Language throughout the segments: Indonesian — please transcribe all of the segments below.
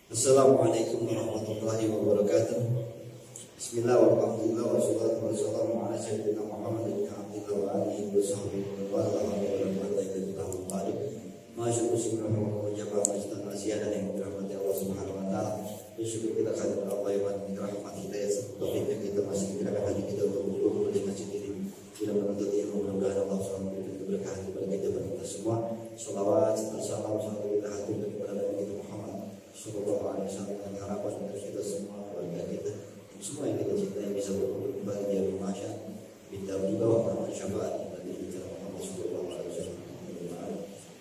Assalamualaikum warahmatullahi wabarakatuh. Bismillah walhamdulillah wassalatu wassalamu ala sayyidina Muhammad ibn Abdillah wa alihi wa sahbihi wa ala alihi wa sahbihi wa ba'du. Masyaallah subhanahu wa ta'ala majdan wasiyadan yang dirahmati Allah Subhanahu wa taala. Bersyukur kita kepada Allah yang rahmat kita ya sebab kita masih diberikan hati kita untuk berkumpul di masjid ini. Bila menuntut ilmu mudah-mudahan Allah Subhanahu wa taala berkah kepada kita berkata semua. Shalawat serta salam selalu kita haturkan kepada Nabi kita Muhammad sallallahu alaihi wasallam dan harapan untuk kita semua, keluarga kita, semua yang kita cintai bisa berkumpul kembali di hari mahsyar di bawah naungan syafaat Nabi kita Muhammad sallallahu alaihi wasallam.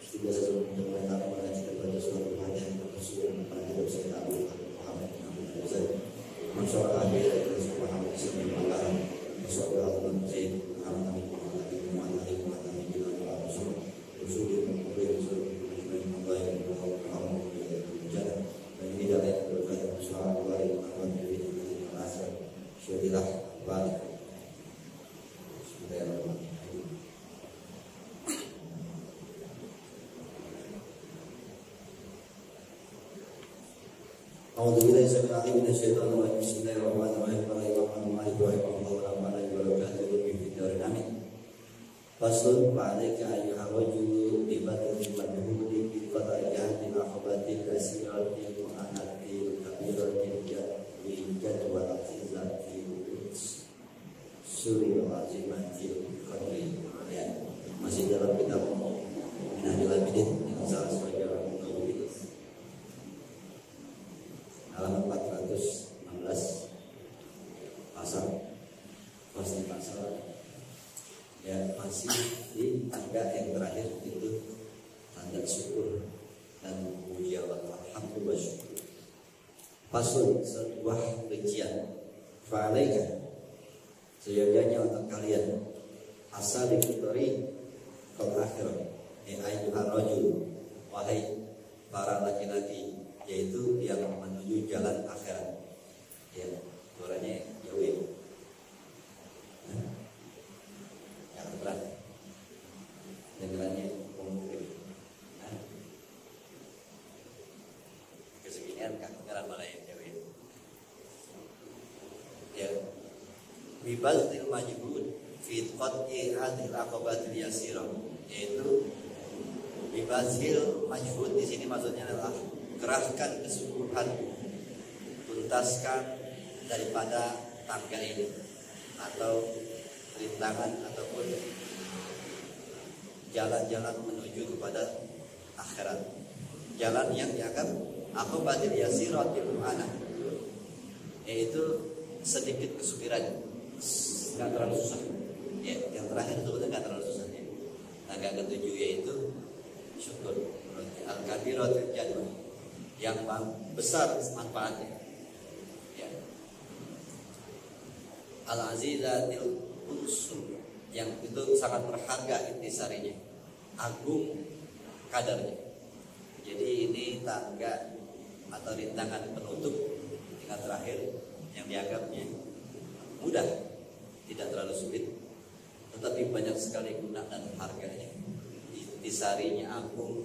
Tidak sesuai dengan apa yang kita baca surat Al-Fatihah yang bersuara pada kita bisa kita ambil Muhammad masyaallah akhir kita subhanahu wa ta'ala masyaallah Allah Zaid Muhammad Faslun fa'alaika ayyuhar rajulu bibatil madhudi bi qada'iyatil akhbatil kasiratil mu'anatil kabiratil jadwal azizatil suril azimatil qadri. Masih dalam kitab Minhajul Abidin yang salah sebagai orang mukallaf halaman 416 pasal ya, masih di tangga yang terakhir itu tanda syukur dan puja alhamdulillah syukur. Fasul sebuah rincian fa'alaika seyogyanya untuk kalian asal dikutori kal akhirat ayyuhar rajul wahai para laki-laki yaitu yang menuju jalan akhirat ya suaranya jauh ya. Berat dengerannya mungkin keseginian kan dengeran mana yang jauh ya bibazil majhud fi qat'i hadhil aqabatil yasirah yaitu bibazil majhud di sini maksudnya adalah kerahkan kesungguhan tuntaskan daripada tangga ini atau rintangan ataupun jalan-jalan menuju kepada akhirat, jalan yang dianggap aqabatil yasiratil mu'anah, yaitu sedikit kesukiran, nggak terlalu susah ya, yang terakhir itu betul nggak terlalu susah ya. Tangga ketujuh yaitu syukur al-kabiratul jadwal yang besar manfaatnya ya. Al-azizatil unsur yang itu sangat berharga intisarinya, agung kadarnya. Jadi ini tangga atau rintangan penutup tingkat terakhir yang dianggapnya mudah, tidak terlalu sulit, tetapi banyak sekali guna dan harganya. Intisarinya agung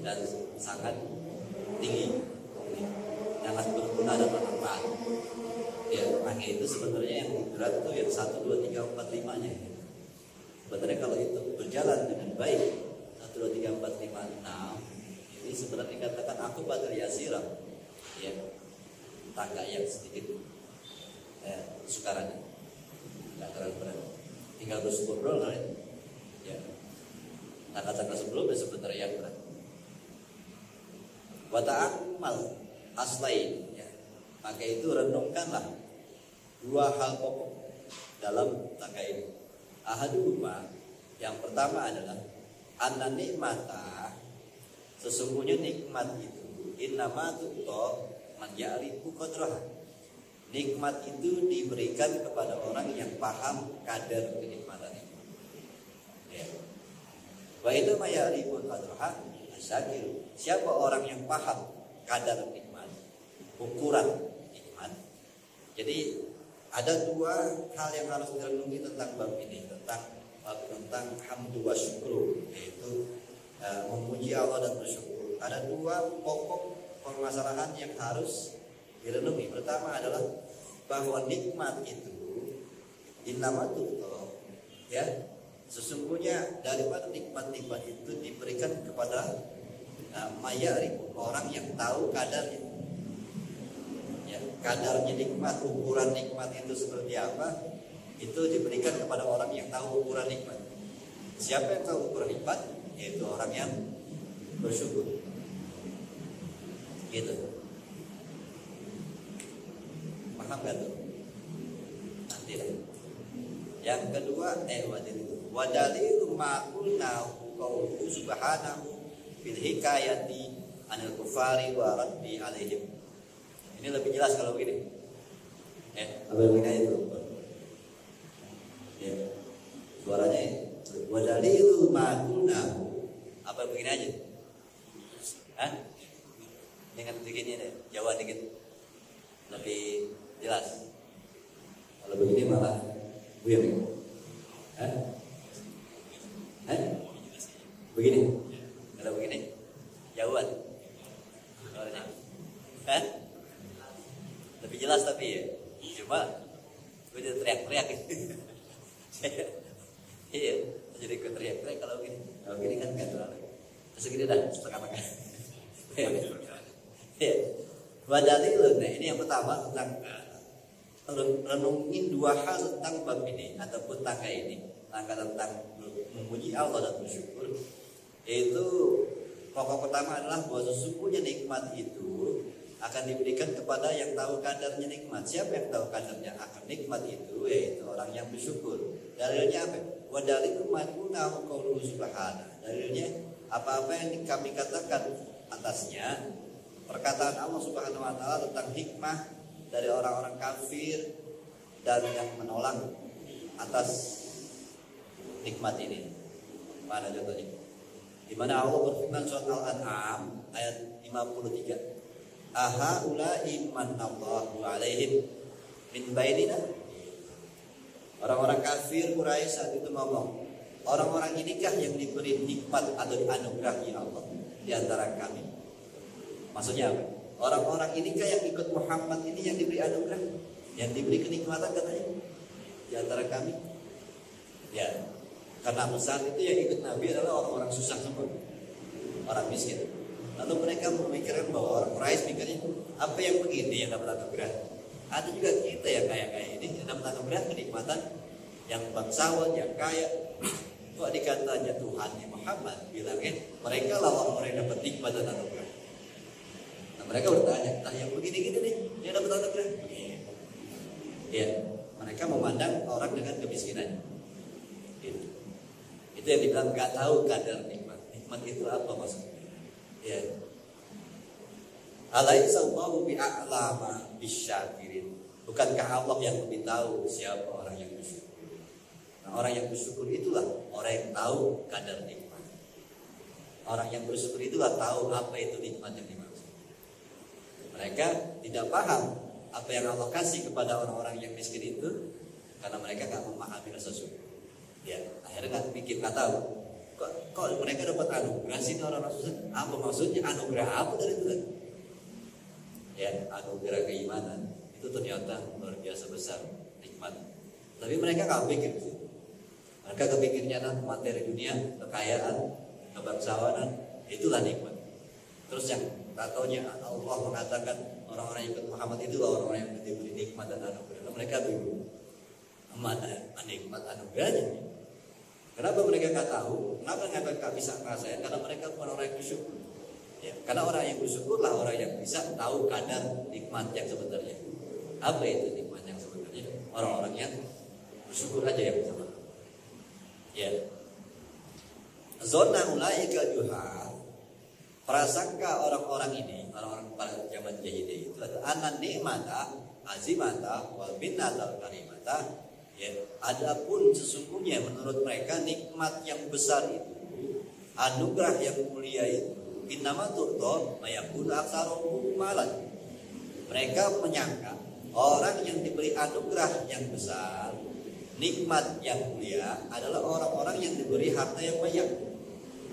dan sangat tinggi, sangat berguna dan bermanfaat. Ya, tangga itu sebenarnya yang berat itu yang 1, 2, 3, 4, 5 nya. Sebenarnya kalau itu berjalan dengan baik 1, 2, 3, 4, 5, 6 ini sebenarnya dikatakan aqabatul yasirah ya, tangga yang sedikit sukarannya nggak terlalu berat, tinggal bersyukur ya. Tangga-tangga sebelumnya sebenarnya yang berat. Wa ta'ammal aslain ya, maka itu renungkanlah dua hal pokok dalam tangga ini. Ahaduhuma, yang pertama adalah anna nikmata, sesungguhnya nikmat itu innama tu'ta man ya'rifu qadraha. Nikmat itu diberikan kepada orang yang paham kadar kenikmatan itu ya. Wa itu ma ya'rifu qadraha asyakir. Siapa orang yang paham kadar nikmat, ukuran nikmat. Jadi ada dua hal yang harus direnungi tentang bab ini, tentang hamdu wa syukru, yaitu memuji Allah dan bersyukur. Ada dua pokok permasalahan yang harus direnungi. Pertama adalah bahwa nikmat itu innamatuh, ya, sesungguhnya daripada nikmat-nikmat itu diberikan kepada mayarif, orang yang tahu kadarnya. Ya, kadarnya nikmat, ukuran nikmat itu seperti apa, itu diberikan kepada orang yang tahu ukuran nikmat. Siapa yang tahu ukuran nikmat? Yaitu orang yang bersyukur. Gitu. Paham gak tuh? Nanti lah. Yang kedua, wadalilu ma'kulnahu qawluhu subhanahu bil hikayati anil kufari wa raddi alaihim. Ini lebih jelas kalau begini. Apa begini itu? Ya. Suaranya ini. Wadalilu ma'kulnahu. Apa begini aja? Hah? Dengan begini deh, Jawa dikit lebih jelas. Kalau begini malah buyeng. Hah? Hah? Begini. Kalau begini jauhan. Hah? Lebih jelas tapi ya. Cuma gue jadi teriak-teriak. Iya, jadi gue teriak-teriak kalau begini. Kalau begini kan nggak terlalu. Segini dah setengah-tengah. Ya, wadalil. Nah ini yang pertama tentang renungin dua hal tentang bab ini ataupun tangga ini, tangga tentang memuji Allah dan bersyukur. Yaitu pokok pertama adalah bahwa sesungguhnya nikmat itu akan diberikan kepada yang tahu kadarnya nikmat. Siapa yang tahu kadarnya akan nikmat itu? Yaitu orang yang bersyukur. Dalilnya apa? Wadalil mad'unahu qauluhu subhanahu. Dalilnya apa-apa yang kami katakan atasnya, perkataan Allah Subhanahu wa taala tentang hikmah dari orang-orang kafir dan yang menolak atas nikmat ini. Mana contohnya? Di mana Allah berfirman surat Al-An'am ayat 53. Aha ulai manallahu alaihim min bainina. Orang-orang kafir Quraisy saat itu ngomong, orang-orang inikah yang diberi nikmat atau dianugerahi Allah di antara kami? Maksudnya apa? Orang-orang inikah yang ikut Muhammad ini yang diberi anugerah, yang diberi kenikmatan katanya di antara kami? Ya, karena saat itu yang ikut Nabi adalah orang-orang susah semua, orang miskin. Lalu mereka memikirkan bahwa orang Quraisy mikirnya, apa yang begini yang dapat anugerah? Ada juga kita yang kaya-kaya ini yang dapat anugerah kenikmatan, yang bangsawan, yang kaya. Kok dikatanya Tuhan Muhammad bilangin mereka lah orang-orang yang dapat nikmat dan anugerah. Nah mereka bertanya, nah yang begini-gini nih yang dapat anugerah? Ya, mereka memandang orang dengan kemiskinan. Itu yang dibilang gak tahu kadar nikmat. Nikmat itu apa maksudnya? Ya. Alaisa Allahu bi'a'lama bisyakirin. Bukankah Allah yang lebih tahu siapa orang yang bersyukur? Nah, orang yang bersyukur itulah orang yang tahu kadar nikmat. Orang yang bersyukur itulah tahu apa itu nikmat yang dimaksud. Mereka tidak paham apa yang Allah kasih kepada orang-orang yang miskin itu karena mereka nggak memahami rasa syukur. Ya, akhirnya nggak tahu. Kok mereka dapat anugerah sih orang-orang susah? Apa maksudnya anugerah apa dari Tuhan? Ya, anugerah keimanan itu ternyata luar biasa besar nikmat. Tapi mereka nggak pikir sih. Mereka kepikirnya materi dunia, kekayaan, kebangsawanan, itulah nikmat. Terus yang tatonya Allah mengatakan orang-orang yang ikut Muhammad itu orang-orang yang diberi nikmat dan anugerah. Mereka bingung mana nikmat anugerahnya. Kenapa mereka nggak tahu? Kenapa mereka nggak bisa ngerasain? Karena mereka bukan orang yang bersyukur. Ya, karena orang yang bersyukurlah orang yang bisa tahu kadar nikmat yang sebenarnya. Apa itu nikmat yang sebenarnya? Orang-orang yang bersyukur aja yang bisa. Ya. Zona ulaika juhal. Prasangka orang-orang ini, orang-orang pada zaman jahiliyah itu adalah anan nikmata, azimata, wal binnatal karimata. Ya, adapun sesungguhnya menurut mereka nikmat yang besar itu, anugerah yang mulia itu, innama turdo mayakun aksarohum malan. Mereka menyangka orang yang diberi anugerah yang besar, nikmat yang mulia adalah orang-orang yang diberi harta yang banyak.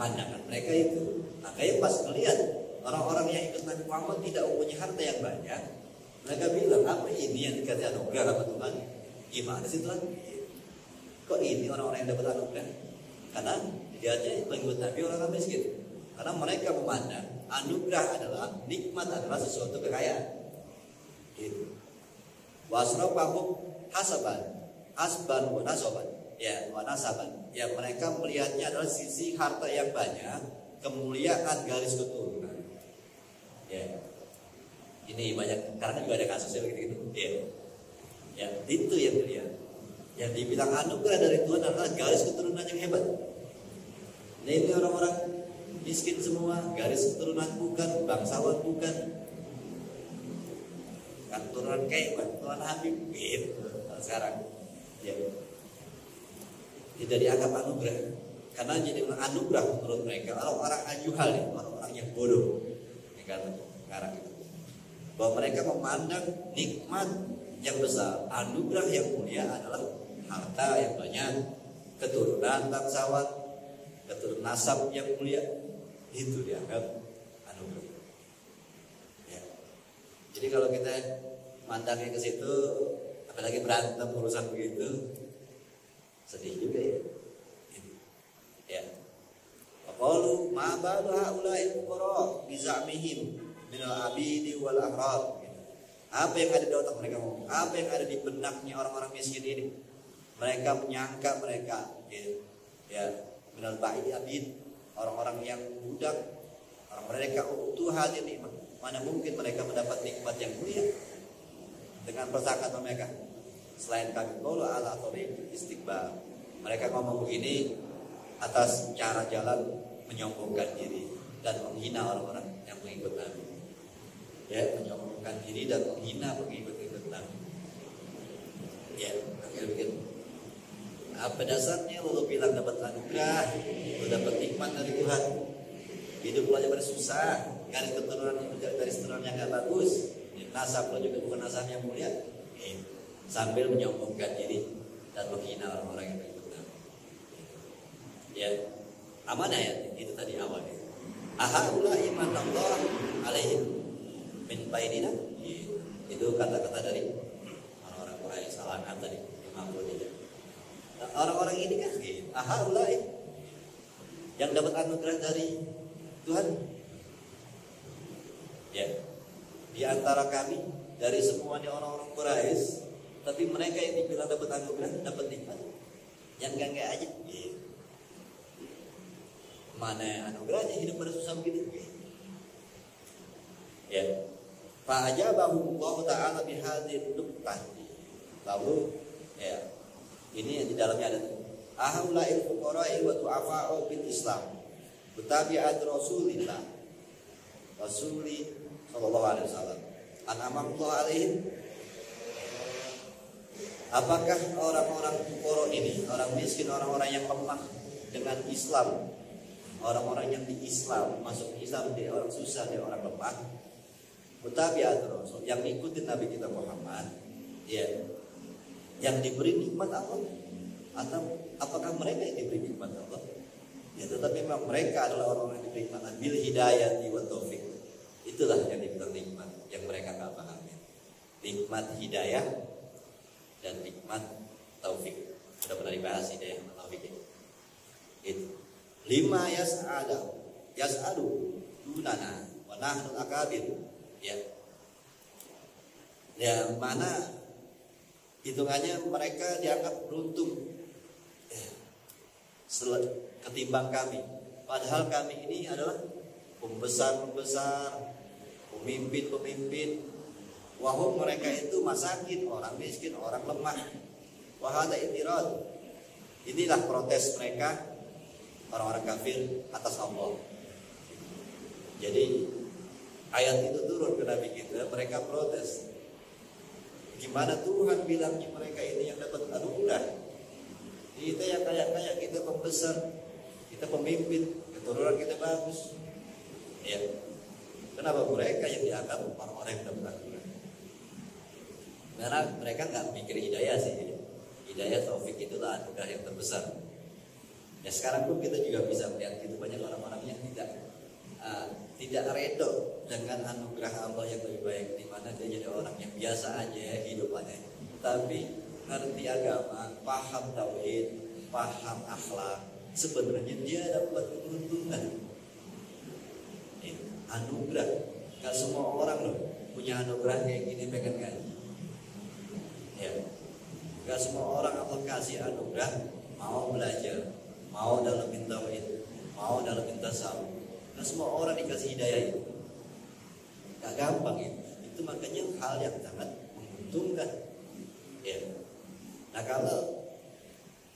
Pandangan mereka itu. Makanya pas melihat orang-orang yang ikut Nabi Muhammad tidak mempunyai harta yang banyak, mereka bilang, apa ini yang dikasih anugerah sama Tuhan? Gimana sih Tuhan? Kok ini orang-orang yang dapat anugerah? Karena dilihatnya pengikut Nabi orang miskin. Karena mereka memandang anugerah adalah, nikmat adalah sesuatu kekayaan. Gitu. Wasrafahum hasban wa nasaban. Ya, wa nasaban. Ya, mereka melihatnya adalah sisi harta yang banyak, kemuliaan garis keturunan. Ya. Ini banyak, karena juga ada kasusnya begitu. Ya. Ya, itu yang dilihat. Yang dibilang anugerah dari Tuhan adalah garis keturunan yang hebat. Nah, ini orang-orang miskin semua, garis keturunan bukan, bangsawan bukan, keturunan kayak Tuhan Habib gitu. Sekarang, ya, tidak dianggap anugerah, karena jadi anugerah menurut mereka orang-orang ajuhal, ya, orang-orang yang bodoh. Sekarang itu, bahwa mereka memandang nikmat yang besar, anugerah yang mulia adalah harta yang banyak, keturunan bangsawan, keturunan nasab yang mulia, itu dianggap anugerah. Ya. Jadi kalau kita mandangnya ke situ, apalagi berantem urusan begitu, sedih juga ya. Ya. Qalu ma balu haula'il fuqara bi za'mihim min al-abidi wal ahrar. Apa yang ada di otak mereka ngomong? Apa yang ada di benaknya orang-orang miskin ini? Mereka menyangka mereka ya minal ba'idi abid, orang-orang yang budak, orang mereka utuh hati nikmat. Mana mungkin mereka mendapat nikmat yang mulia dengan perkataan mereka selain kami qaulu ala tariq istiqbal. Mereka ngomong begini atas cara jalan menyombongkan diri dan menghina orang-orang yang mengikut Nabi. Ya, menyombongkan diri dan menghina pengikut-pengikut Nabi. Ya, begitu. Apa dasarnya lo bilang dapat anugerah, lo dapat nikmat dari Tuhan? Hidup lo aja bersusah, garis keturunan yang gak bagus, nasab lo juga bukan nasab yang mulia. Sambil menyombongkan diri dan menghina orang-orang yang mengikut Nabi. Ya, amanah ya, itu tadi awalnya. Ahaula iman Allah alaihim min bainina. Itu kata-kata dari orang-orang Quraisy salangan tadi 53. Orang-orang ini kan ahaulai yang dapat anugerah dari Tuhan. Ya, di antara kami dari semuanya orang-orang Quraisy, tapi mereka yang dibilang dapat anugerah, dapat nikmat, yang enggak aja. Mana anugerahnya hidup pada susah begitu? Ya, fa ajabahu Allah Ta'ala bihadzal nuqtah. Lalu ya, ini yang di dalamnya ada ahaula'il fuqara'i wa du'afa'u bil Islam bitabi'at Rasulillah sallallahu alaihi wasallam an'amallahu alaihim. Apakah orang-orang fuqara ini, orang miskin, orang-orang yang lemah dengan Islam, orang-orang yang di Islam, masuk Islam, dia orang susah, dia orang lemah, bitabi'at Rasul, yang ikutin Nabi kita Muhammad, ya, yang diberi nikmat Allah, atau apakah mereka yang diberi nikmat Allah? Ya, tetapi memang mereka adalah orang-orang yang diberi nikmat bil hidayah wa taufik. Itulah yang dibilang nikmat yang mereka nggak pahami. Nikmat hidayah dan nikmat taufik. Sudah pernah dibahas hidayah dan taufik ini. Itu 5 yas'adu dunana wa nahnu akabir. Ya. Ya, mana hitungannya mereka dianggap beruntung ketimbang kami, padahal kami ini adalah pembesar-pembesar, pemimpin-pemimpin. Wahum mereka itu masakin, orang miskin, orang lemah. Wahada itirad. Inilah protes mereka, orang-orang kafir atas Allah. Jadi ayat itu turun ke Nabi kita, mereka protes. Gimana Tuhan bilangnya mereka ini yang dapat anugerah? Kita yang kaya-kaya, kita pembesar, kita pemimpin, keturunan kita bagus. Ya. Kenapa mereka yang dianggap orang-orang yang dapat anugerah? Karena mereka nggak mikir hidayah sih. Hidayah taufik itulah anugerah yang terbesar. Ya, sekarang pun kita juga bisa melihat itu banyak orang-orang yang tidak tidak redo dengan anugerah Allah yang lebih baik, di mana dia jadi orang yang biasa aja hidupannya, tapi ngerti agama, paham tauhid, paham akhlak, sebenarnya dia dapat keuntungan. Anugerah, gak semua orang loh punya anugerah kayak gini pengen ngaji. Ya, gak semua orang Allah kasih anugerah mau belajar, mau dalamin tauhid, mau dalamin tasawuf. Gak semua orang dikasih hidayah itu. Gak gampang itu. Itu makanya hal yang sangat menguntungkan. Ya. Nah kalau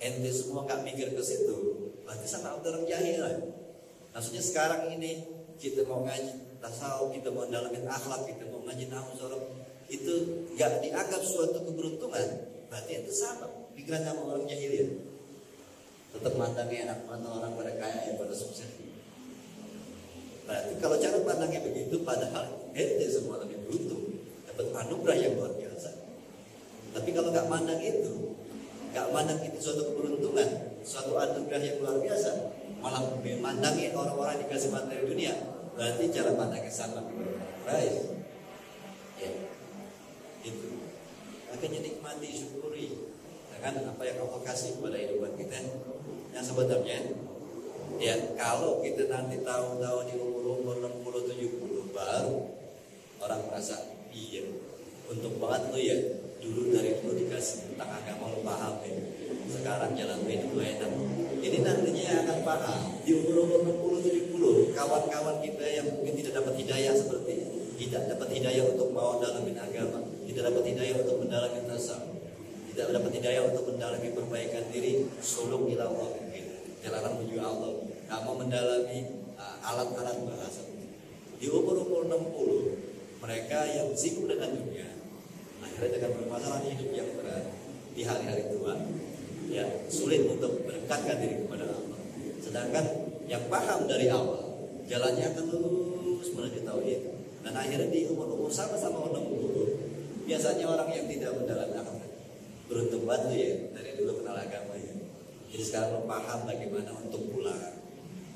ente semua gak mikir ke situ, berarti sama orang jahil lah. Maksudnya sekarang ini kita mau ngaji tasawuf, kita mau dalamin akhlak, kita mau ngaji nahwu sorok, itu gak dianggap suatu keberuntungan, berarti itu sama pikiran sama orang jahil ya. Tetap mandangnya enak mana orang pada kaya yang pada sukses. Berarti kalau cara pandangnya begitu, padahal ente semua lebih beruntung, dapat anugerah yang luar biasa. Tapi kalau gak mandang itu suatu keberuntungan, suatu anugerah yang luar biasa, malah memandangnya orang-orang dikasih materi dunia, berarti cara pandangnya sama. Right? Ya, itu. Makanya nikmati, syukuri dengan apa yang Allah kasih kepada hidupan kita. Yang sebenarnya, ya kalau kita nanti tahu-tahu di umur 60-70 baru orang merasa iya, untuk banget lo ya, dari dulu dikasih tentang agama lo paham ya. Sekarang jalan hidup lo enak. Ini nantinya akan paham di umur 60-70 kawan-kawan kita yang mungkin tidak dapat hidayah seperti ini, tidak dapat hidayah untuk mau dalamin agama, tidak dapat hidayah untuk mendalami tasawuf, tidak dapat hidayah untuk mendalami perbaikan diri, suluk ila Allah, jalanan menuju Allah, nggak mau mendalami alat-alat bahasa. Di umur 60 mereka yang sibuk dengan dunia, akhirnya dengan permasalahan hidup yang berat di hari-hari tua, ya sulit untuk mendekatkan diri kepada Allah. Sedangkan yang paham dari awal, jalannya akan lurus menuju tauhid. Dan akhirnya di umur sama-sama 60, biasanya orang yang tidak mendalami agama beruntung banget ya, dari dulu kenal agama ya. Jadi sekarang lo paham bagaimana untuk pulang,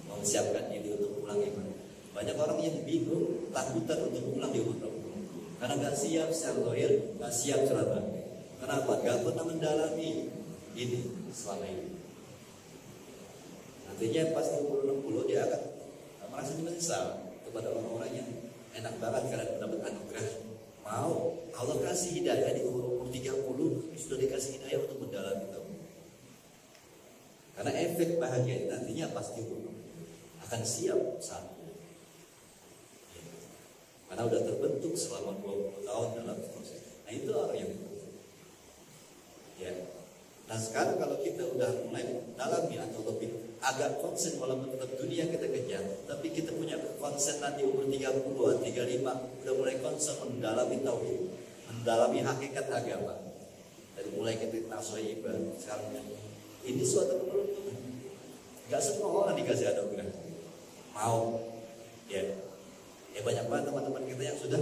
mempersiapkan diri untuk pulang gimana. Banyak orang yang bingung, takutan untuk pulang di umur 60 karena gak siap secara zahir, gak siap secara batin. Kenapa? Gak pernah mendalami ini selama ini. Nantinya pas di umur 60 dia akan merasa menyesal kepada orang-orang yang enak banget karena mendapat anugerah. Mau Allah kasih hidayah di umur 30 sudah dikasih hidayah untuk mendalami itu. Karena efek bahagia nantinya pasti akan siap saat. Karena udah terbentuk selama 20 tahun dalam proses. Nah itu orang yang ya. Nah sekarang kalau kita udah mulai dalami atau lebih agak konsen, walaupun tetap dunia kita kejar, tapi kita punya konsen nanti umur 30-an, 35 udah mulai konsen mendalami tauhid, mendalami hakikat agama. Dari mulai kita tasawuf sekarang ini suatu keberuntungan. Gak semua orang dikasih anugerah mau ya. Ya banyak banget teman-teman kita yang sudah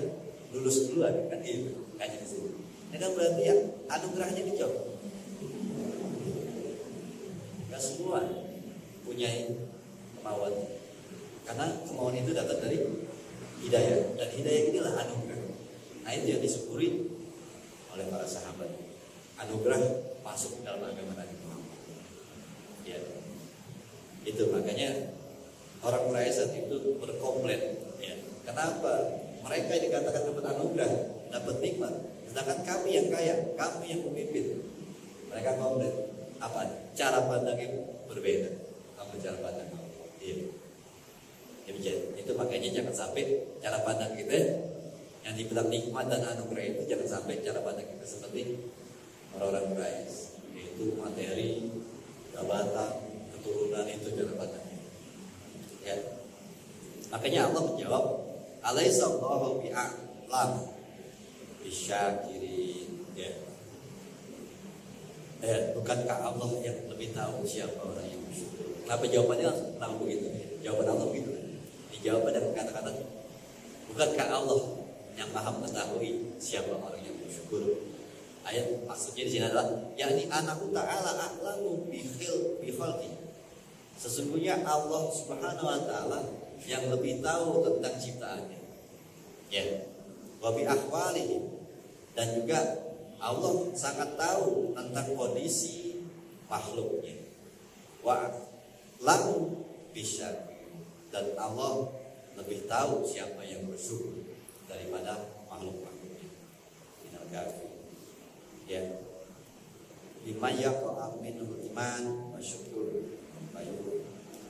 lulus duluan kan gitu, kayak di sini. Ini kan berarti ya anugerahnya dicoba. Gak semua punya kemauan, karena kemauan itu datang dari hidayah, dan hidayah inilah anugerah. Nah itu yang disyukuri oleh para sahabat. Anugerah masuk dalam agama Nabi Muhammad. Ya, itu makanya orang Quraisy itu berkomplain. Ya, kenapa mereka yang dikatakan dapat anugerah, dapat nikmat, sedangkan kami yang kaya, kami yang pemimpin. Mereka komplain. Apa? Cara pandangnya berbeda. Apa cara pandang kamu? Iya. Ya, itu makanya jangan sampai cara pandang kita yang dibilang nikmat dan anugerah itu jangan sampai cara pandang kita seperti orang-orang Quraisy, yaitu materi, jabatan, keturunan, itu cara pandangnya. Ya. Makanya Allah menjawab, "Alaisa Allahu bi'alam bisyakirin." Ya. Bukankah Allah yang lebih tahu siapa orang yang bersyukur? Kenapa jawabannya langsung tahu begitu? Jawaban Allah begitu. Dijawab dengan kata-kata, bukankah Allah yang maha mengetahui siapa orang yang bersyukur? Ayat maksudnya di sini adalah, yakni Anahu Ta'ala a'lamu bi khalqi. Sesungguhnya Allah Subhanahu wa taala yang lebih tahu tentang ciptaannya. Ya. Wa bi ahwalihi, dan juga Allah sangat tahu tentang kondisi makhluknya. Wa lam bisyar, dan Allah lebih tahu siapa yang bersyukur daripada makhluk-makhluknya. Minal kafir. Ya. Lima yaqa'a minul iman wa syukur bayu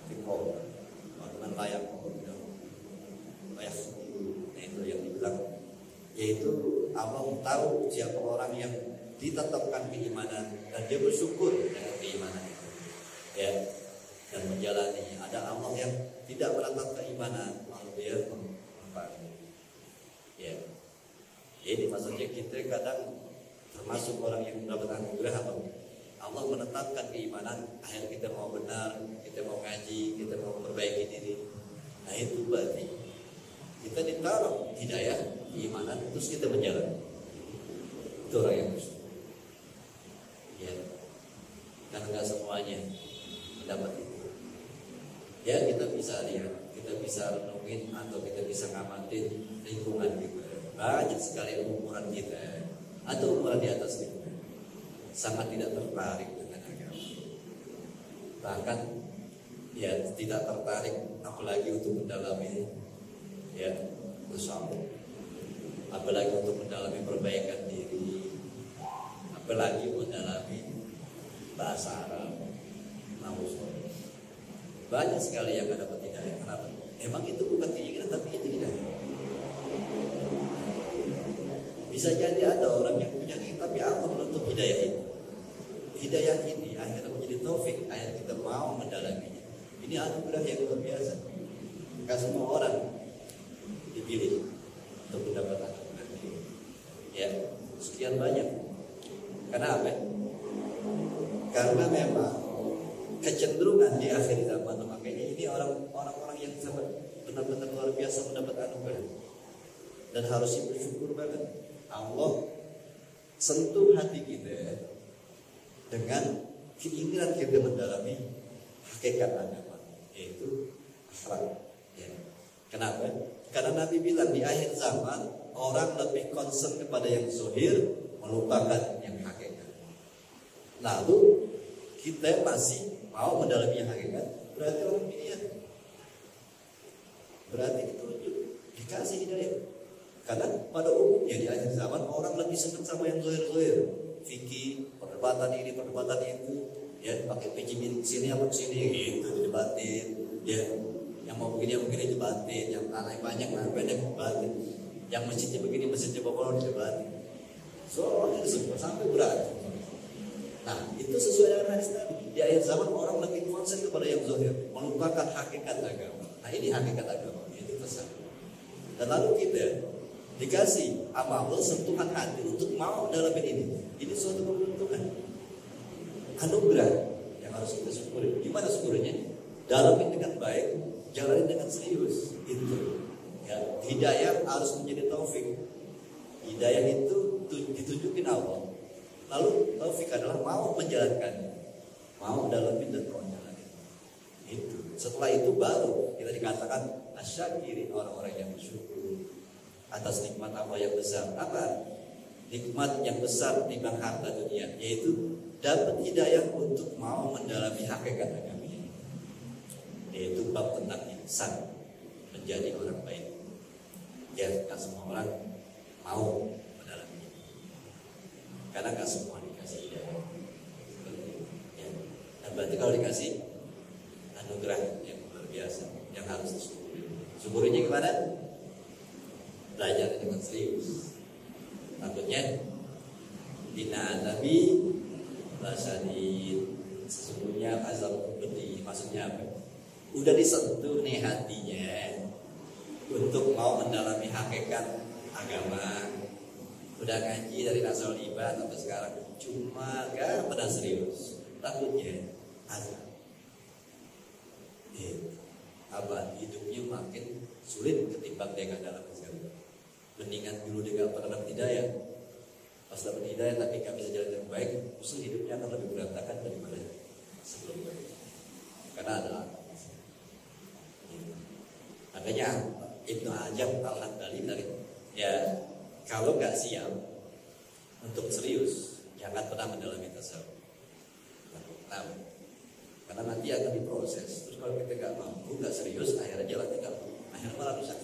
fiqh wa man la yaqa'u layak. Nah, itu yang dibilang, yaitu Allah tahu siapa orang yang ditetapkan keimanan dan dia bersyukur dengan keimanan itu, ya, dan menjalani. Ada Allah yang tidak menetap keimanan lalu dia melupakan. Ya, jadi maksudnya kita kadang termasuk orang yang mendapat anugerah apa? Allah menetapkan keimanan, akhirnya kita mau benar, kita mau ngaji, kita mau perbaiki diri. Nah itu berarti kita ditaruh hidayah, keimanan, terus kita menjalani. Itu orang yang bersyukur. Ya, karena nggak semuanya mendapat itu. Ya, kita bisa lihat, kita bisa renungin atau kita bisa ngamatin lingkungan kita. Banyak sekali umuran kita atau umuran di atas kita sangat tidak tertarik dengan agama. Bahkan ya tidak tertarik apalagi untuk mendalami ya bersama, apalagi untuk mendalami perbaikan diri, apalagi mendalami bahasa Arab. Banyak sekali yang gak dapat hidayah. Kenapa? Emang itu bukan keinginan, tapi itu hidayah. Bisa jadi ada orang yang punya keinginan, tapi Allah menutup hidayah itu. Hidayah ini akhirnya menjadi taufik, akhirnya kita mau mendalaminya. Ini anugerah yang luar biasa. Gak semua orang dipilih untuk mendapat anugerah ini. Ya, sekian banyak. Karena apa? Karena memang kecenderungan di akhir zaman, makanya ini orang-orang yang sangat benar-benar luar biasa mendapat anugerah dan harus bersyukur banget. Allah sentuh hati kita dengan keinginan kita mendalami hakikat agama, yaitu akhlak. Ya. Kenapa? Karena Nabi bilang di akhir zaman orang lebih concern kepada yang zahir, melupakan yang hakikat. Lalu kita masih mau mendalami yang hakikat, berarti orang pilihan, berarti ditunjuk, dikasih hidayah. Karena pada umumnya di akhir zaman orang lebih senang sama yang zahir-zahir, fikih, perdebatan ini, perdebatan itu, ya pakai peci sini apa sini, gitu didebatin, ya yang mau begini didebatin, yang tanah banyak pendek didebatin, yang masjidnya begini masjidnya bawah didebatin, soalnya semua sampai berat. Nah itu sesuai dengan hadis Nabi. Di akhir zaman orang lebih konsen kepada yang zahir, melupakan hakikat agama. Nah ini hakikat agama, itu pesan. Dan lalu kita dikasih sama Allah sentuhan hati untuk mau dalam ini. Ini suatu keberuntungan, anugerah yang harus kita syukuri. Gimana syukurnya? Dalamin dengan baik, jalanin dengan serius. Itu ya, hidayah harus menjadi taufik. Hidayah itu ditunjukin Allah. Lalu taufik adalah mau menjalankannya, mau dalamin dan mau jalanin. Itu. Setelah itu baru kita dikatakan asyakirin, orang-orang yang bersyukur atas nikmat Allah yang besar. Apa? Nikmat yang besar timbang harta dunia, yaitu dapat hidayah untuk mau mendalami hakikat agama ini. Yaitu bab tentang ihsan, menjadi orang baik. Ya, tak semua orang mau mendalaminya. Karena gak semua dikasih hidayah. Ya. Dan berarti kalau dikasih anugerah yang luar biasa, yang harus disyukuri. Syukurinya gimana? Belajar dengan serius. Takutnya bina nabi lasadid, sesungguhnya azab pedih. Maksudnya apa? Udah disentuh nih hatinya untuk mau mendalami hakikat agama. Udah ngaji dari Nasrul Ibad sampai sekarang, cuma gak pernah serius. Takutnya azab. Apa? Hidupnya makin sulit ketimbang dia gak dalam Islam. Mendingan dulu dia gak pernah dapat hidayah. Pas dapat hidayah tapi gak bisa jalan dengan baik, justru hidupnya akan lebih berantakan daripada sebelumnya. Karena ada makanya Ibnu Ajam Al-Hambali bilang, ya kalau nggak siap untuk serius, jangan pernah mendalami tasawuf. Nah, karena nanti akan diproses. Terus kalau kita nggak mampu, nggak serius, akhirnya jalannya nggak, akhirnya malah rusak.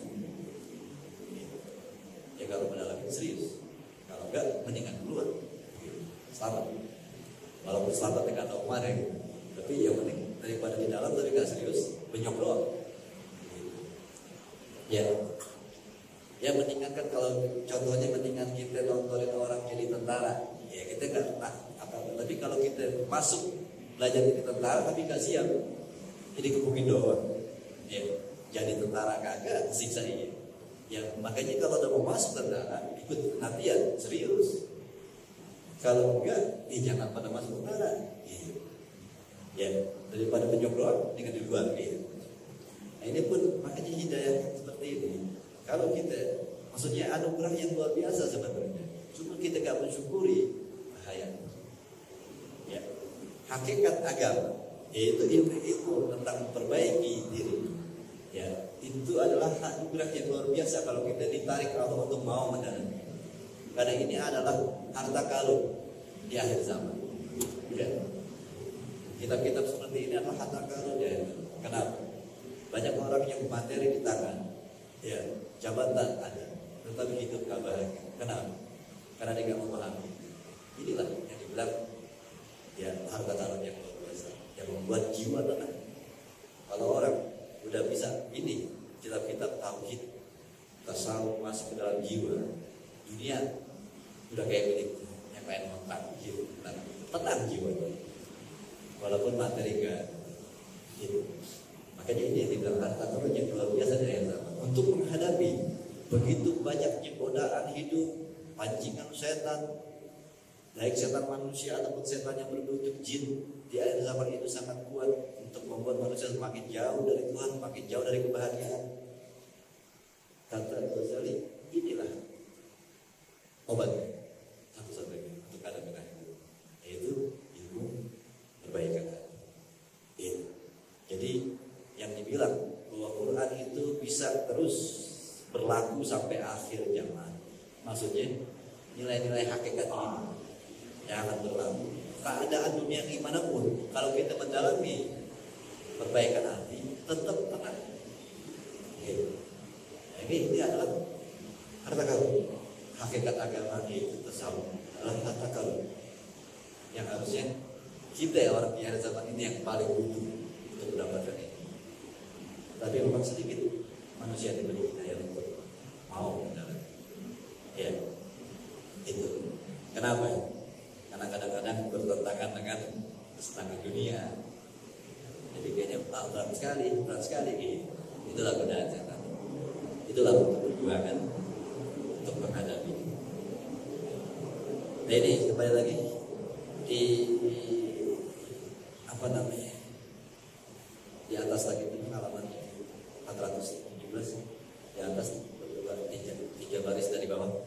Ya kalau mendalami serius, kalau nggak mendingan keluar, selamat. Walaupun selamat dengan Umar ya, tapi ya mending daripada di dalam tapi nggak serius, benyok doang. Ya mendingan kan kalau contohnya mendingan kita nontonin orang jadi tentara, ya kita nggak apa. Tapi kalau kita masuk belajar jadi tentara tapi nggak siap, jadi kebukin doang. Ya jadi tentara kagak, siksa iya. Ya makanya kalau udah mau masuk tentara, ikut latihan serius. Kalau enggak, jangan pada masuk tentara. Ya daripada penyok doang, dengan di luar. Nah ini pun makanya hidayah seperti ini. Kalau kita, maksudnya anugerah yang luar biasa sebenarnya, cuma kita gak mensyukuri, bahaya. Ya, hakikat agama, yaitu ilmu tentang memperbaiki diri. Ya, itu adalah anugerah yang luar biasa kalau kita ditarik Allah untuk mau mendalami. Karena ini adalah harta karun di akhir zaman. Ya. Kitab-kitab seperti ini adalah harta karun di akhir zaman. Kenapa? Banyak orang yang materi di tangan, ya jabatan ada, tetapi hidup gak bahagia. Kenapa? Karena dia gak memahami. Inilah yang dibilang ya harta karun yang luar biasa, yang membuat jiwa tenang. Kalau orang udah bisa ini kitab-kitab tauhid, tasawuf masuk ke dalam jiwa, dunia udah kayak miliknya, yang lain mentak, gitu. Tenang jiwa, walaupun materi gak gitu. Makanya ini yang dibilang harta karun yang luar biasa dari zaman untuk menghadapi begitu banyaknya godaan hidup, pancingan setan, baik setan manusia ataupun setan yang berbentuk jin di akhir zaman itu sangat kuat untuk membuat manusia semakin jauh dari Tuhan, semakin jauh dari kebahagiaan. Kata Ghazali, inilah obatnya satu-satunya untuk menghadapi itu, yaitu ilmu perbaikan hati. Jadi yang dibilang bahwa Quran itu bisa terus berlaku sampai akhir zaman. Maksudnya nilai-nilai hakikat ini yang akan berlaku. Keadaan dunia gimana pun, kalau kita mendalami perbaikan hati, tetap tenang. Ini adalah harta karun. Hakikat agama itu tasawuf adalah harta karun yang harusnya kita orang di akhir zaman ini yang paling butuh untuk mendapatkan ini. Tapi memang sedikit manusia diberi hidayah untuk mau mendalami. Ya, itu. Kenapa? Karena kadang-kadang bertentangan dengan kesenangan dunia. Jadi kayaknya berat sekali gitu. Itulah godaan setan. Itulah bentuk perjuangan untuk menghadapi. Nah ini kembali lagi di apa namanya? Di atas lagi halaman 417 di atas tiga baris dari bawah.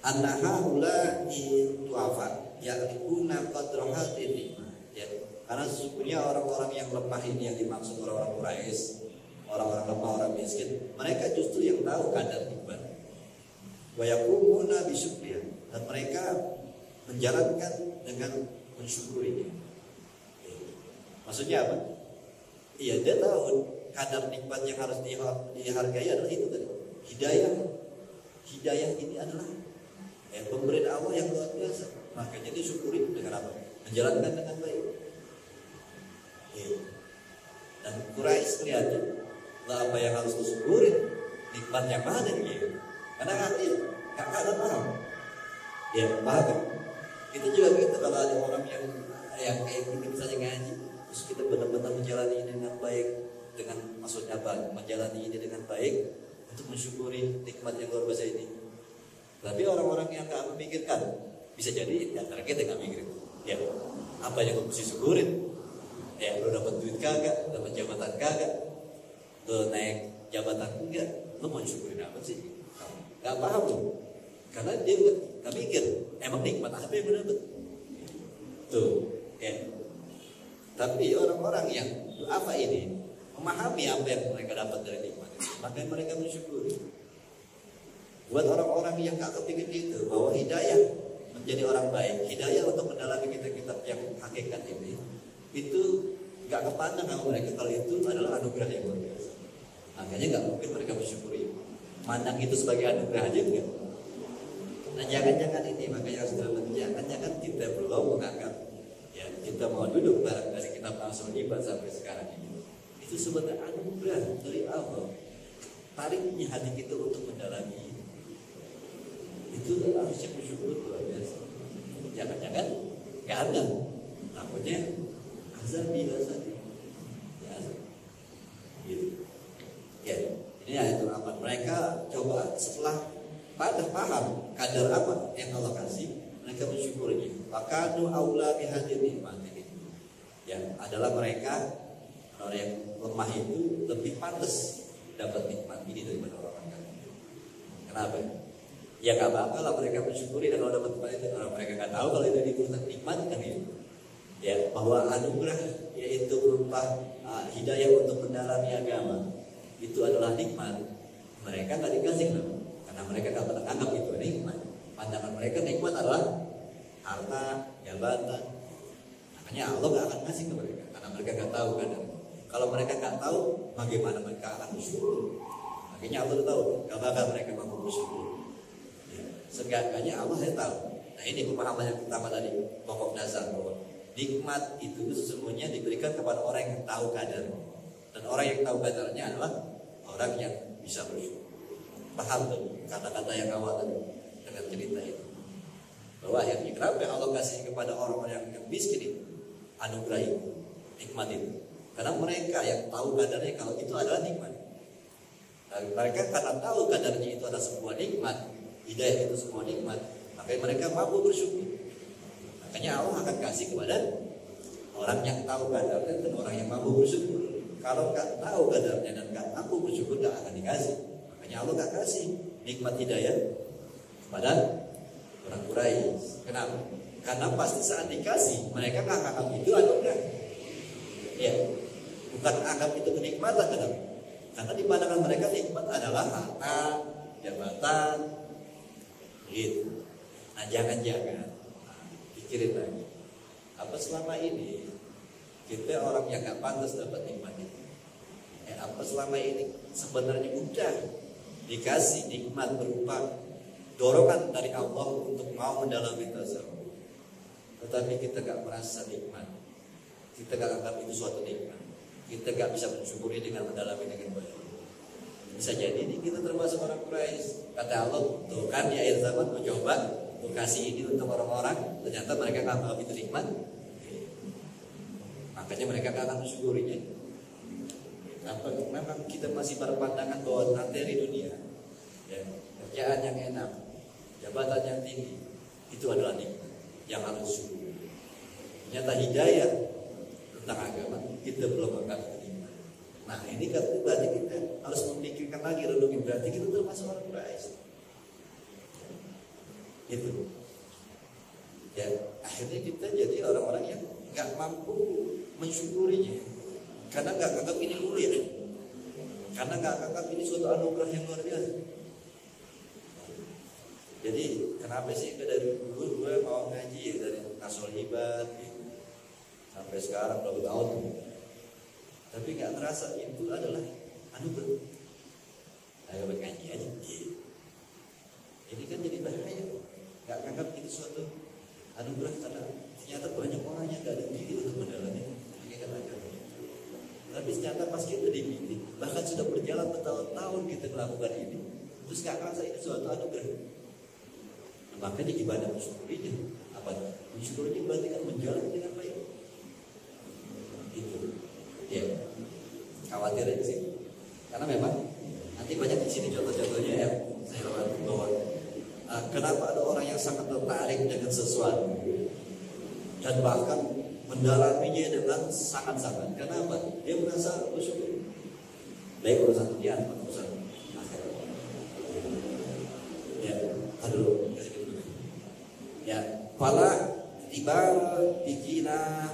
An-nahaula ituafa ya'rifuna qadra hadhihi. Ya, karena sesungguhnya orang-orang yang lemah ini yang dimaksud orang-orang Quraisy, orang-orang lemah, orang miskin, mereka justru yang tahu kadar nikmat. Wa yaqumuna bisyukriha, dan mereka menjalankan dengan mensyukurinya. Maksudnya apa? Iya, dia tahu kadar nikmat yang harus dihargai adalah itu tadi. Hidayah ini adalah pemberian Allah yang luar biasa. Makanya disyukuri dengan apa? Menjalankan dengan baik. Dan Quraisy kelihatan lah apa yang harus disyukuri, nikmat yang mana gitu. Karena hati gak ada paham. Ya paham. Kita juga gitu kalau ada orang yang kayak gini misalnya ngaji, terus kita benar-benar menjalani ini dengan baik, dengan maksudnya apa? Menjalani ini dengan baik untuk mensyukuri nikmat yang luar biasa ini. Tapi orang-orang yang gak memikirkan, bisa jadi antara kita gak mikirin. Ya, apa yang lu mesti syukurin? Ya, lu dapat duit kagak, dapat jabatan kagak, lu naik jabatan enggak, lu mau syukurin apa sih? Gak paham tuh. Karena dia gak mikir, emang nikmat apa yang lu dapat? Tuh, ya. Tapi orang-orang yang apa ini? memahami apa yang mereka dapat dari nikmat itu, maka mereka bersyukuri. Buat orang-orang yang gak kepikir itu bahwa hidayah menjadi orang baik, hidayah untuk mendalami kitab-kitab yang hakikat ini, itu gak kepandang sama mereka kalau itu adalah anugerah yang luar biasa. Makanya gak mungkin mereka bersyukuri. Mandang itu sebagai anugerah aja enggak. Nah jangan-jangan ini, makanya jangan-jangan kita belum menganggap ya kita mau duduk bareng dari kitab Al-Solibat sampai sekarang ini. Itu sebenarnya anugerah dari Allah. Tariknya hati kita untuk mendalami itu harusnya bersyukur luar biasa. Jangan-jangan gak ada. Takutnya azab biasa. Ya, gitu. Ya, ini ayat apa? Mereka coba setelah pada paham kadar apa yang Allah kasih, mereka bersyukurnya. Fakanu aula bihadir nikmat ini. Ya, adalah mereka orang yang lemah itu lebih pantas dapat nikmat ini daripada orang kaya. Kenapa? Ya gak apa-apa lah mereka bersyukuri dan kalau dapat nikmat itu. Orang mereka gak tahu kalau itu dibutuhkan nikmat kan itu. Ya, bahwa anugerah yaitu berupa hidayah untuk mendalami agama itu adalah nikmat. Mereka gak dikasih nama. Karena mereka gak pernah anggap itu nikmat. Pandangan mereka nikmat adalah harta, jabatan. Makanya Allah gak akan kasih ke mereka karena mereka gak tahu kan. Kalau mereka gak tahu, bagaimana mereka akan bersyukur? Makanya Allah tahu gak bakal mereka mampu bersyukur. Ya, seenggaknya Allah saya tahu. Nah ini pemahaman yang pertama tadi, pokok dasar bahwa nikmat itu sesungguhnya diberikan kepada orang yang tahu kadar. Dan orang yang tahu kadarnya adalah orang yang bisa bersyukur. Paham tuh kata-kata yang awal tadi dengan cerita itu. Bahwa akhirnya kenapa Allah kasih kepada orang-orang yang miskin itu anugerah itu, nikmat itu. Karena mereka yang tahu kadarnya kalau itu adalah nikmat. Dan mereka karena tahu kadarnya itu adalah sebuah nikmat, hidayah itu sebuah nikmat, maka mereka mampu bersyukur. Makanya Allah akan kasih kepada orang yang tahu kadarnya dan orang yang mampu bersyukur. Kalau nggak tahu kadarnya dan nggak mampu bersyukur, nggak akan dikasih. Makanya Allah nggak kasih nikmat hidayah kepada orang Quraisy. Kenapa? Karena pasti saat dikasih mereka nggak anggap itu anugerah. Ya, bukan anggap itu kenikmatan. Kenapa? Karena di pandangan mereka nikmat adalah harta, jabatan, gitu. Nah jangan-jangan pikirin lagi. Apa selama ini kita orang yang nggak pantas dapat nikmat itu? Ya, apa selama ini sebenarnya udah dikasih nikmat berupa dorongan dari Allah untuk mau mendalami tasawuf, tetapi kita gak merasa nikmat, kita gak anggap itu suatu nikmat, kita gak bisa mensyukuri dengan mendalami dengan baik. Bisa jadi ini kita termasuk orang Quraisy. Kata Allah, tuh kan di akhir zaman mencoba untuk kasih ini untuk orang-orang, ternyata mereka gak anggap itu nikmat, makanya mereka gak akan mensyukurinya. Memang kita masih berpandangan bahwa materi dunia, ya, kerjaan yang enak, jabatan yang tinggi, itu adalah nikmat yang harus syukur. Ternyata hidayah tentang agama kita belum akan nikmat. Nah ini kan berarti kita harus memikirkan lagi, renungi, berarti kita termasuk orang Quraisy. Itu. Ya akhirnya kita jadi orang-orang yang nggak mampu mensyukurinya. Karena nggak anggap ini mulia, karena nggak anggap ini suatu anugerah yang luar biasa. Jadi kenapa sih dari dulu gue mau ngaji ya, dari Al-Solibat gitu, sampai sekarang berapa tahun, tapi nggak ngerasa itu adalah anugerah. Ayo ngaji aja. Ini kan jadi bahaya, nggak anggap itu suatu anugerah karena ternyata banyak orang yang nggak ada diri untuk mendalami hakikat agama. Tapi ternyata pas kita dibimbing, bahkan sudah berjalan bertahun-tahun kita melakukan ini, terus nggak merasa ini suatu anugerah. Nah, makanya ibadah mensyukurinya, apa? Mensyukurinya berarti kan menjalani dengan baik. Itu, ya. Khawatir aja sih, karena memang nanti banyak di sini contoh-contohnya ya. Saya lewat bahwa kenapa ada orang yang sangat tertarik dengan sesuatu dan bahkan mendalaminya dengan sangat-sangat. Kenapa? Dia merasa bersyukur. Baik urusan dunia atau urusan akhirat. Ya, aduh. Ya, fala tibar bikina